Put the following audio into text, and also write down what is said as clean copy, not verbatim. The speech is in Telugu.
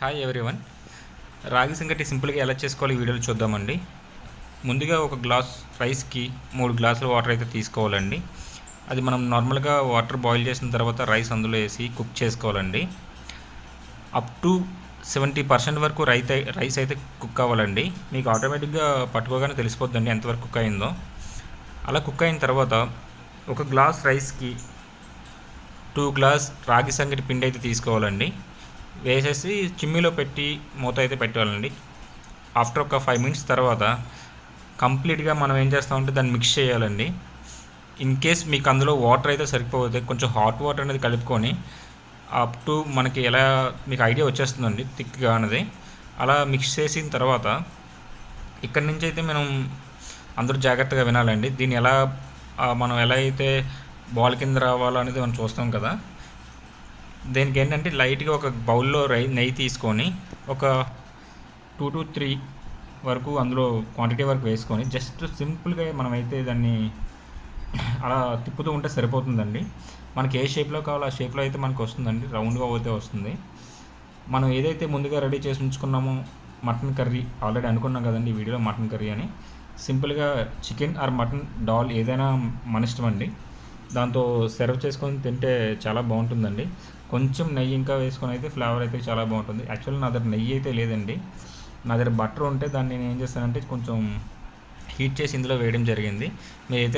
Hi everyone. రాగి సంగటి సింపుల్గా ఎలా చేసుకోవాలి ఈ వీడియోలో చూద్దామండి. ముందుగా ఒక గ్లాస్ రైస్కి 3 గ్లాసుల వాటర్ అయితే తీసుకోవాలండి. అది మనం నార్మల్గా వాటర్ బాయిల్ చేసిన తర్వాత రైస్ అందులో వేసి కుక్ చేసుకోవాలండి. అప్ టు 70% వరకు రైస్ అయితే కుక్ అవ్వాలండి. మీకు ఆటోమేటిక్గా పట్టుకోగానే తెలిసిపోద్దండి ఎంతవరకు కుక్ అయిందో. అలా కుక్ అయిన తర్వాత ఒక గ్లాస్ రైస్కి 2 గ్లాస్ రాగి సంగటి పిండి అయితే తీసుకోవాలండి. వేసేసి చిమ్మిలో పెట్టి మూత అయితే పెట్టాలండి. ఆఫ్టర్ ఒక 5 మినిట్స్ తర్వాత కంప్లీట్గా మనం ఏం చేస్తామంటే దాన్ని మిక్స్ చేయాలండి. ఇన్ కేస్ మీకు అందులో వాటర్ అయితే సరిపోతే కొంచెం హాట్ వాటర్ అనేది కలుపుకొని అప్ టు మనకి ఎలా మీకు ఐడియా వచ్చేస్తుందండి థిక్గా అనేది. అలా మిక్స్ చేసిన తర్వాత ఇక్కడి నుంచి అయితే మనం అందరూ జాగ్రత్తగా వినాలండి. దీన్ని మనం ఎలా అయితే బాల్ కింద రావాలో అనేది మనం చూస్తాం కదా. దీనికి ఏంటంటే లైట్గా ఒక బౌల్లో నెయ్యి తీసుకొని ఒక 2 to 3 వరకు అందులో క్వాంటిటీ వరకు వేసుకొని జస్ట్ సింపుల్గా మనమైతే దాన్ని అలా తిప్పుతూ ఉంటే సరిపోతుందండి. మనకి ఏ షేప్లో కావాలో ఆ షేప్లో అయితే మనకు వస్తుందండి. రౌండ్గా అయితే వస్తుంది. మనం ఏదైతే ముందుగా రెడీ చేసి ఉంచుకున్నామో మటన్ కర్రీ ఆల్రెడీ అనుకున్నాం కదండి ఈ వీడియోలో మటన్ కర్రీ అని. సింపుల్గా చికెన్ ఆర్ మటన్ డాల్ ఏదైనా మన ఇష్టం అండి. దాంతో సర్వ్ చేసుకొని తింటే చాలా బాగుంటుందండి. కొంచెం నెయ్యి ఇంకా వేసుకొని అయితే ఫ్లేవర్ అయితే చాలా బాగుంటుంది. యాక్చువల్లీ నా దగ్గర నెయ్యి అయితే లేదండి. నా దగ్గర బటర్ ఉంటే దాన్ని నేను ఏం చేస్తానంటే కొంచెం హీట్ చేసి ఇందులో వేయడం జరిగింది. మీరైతే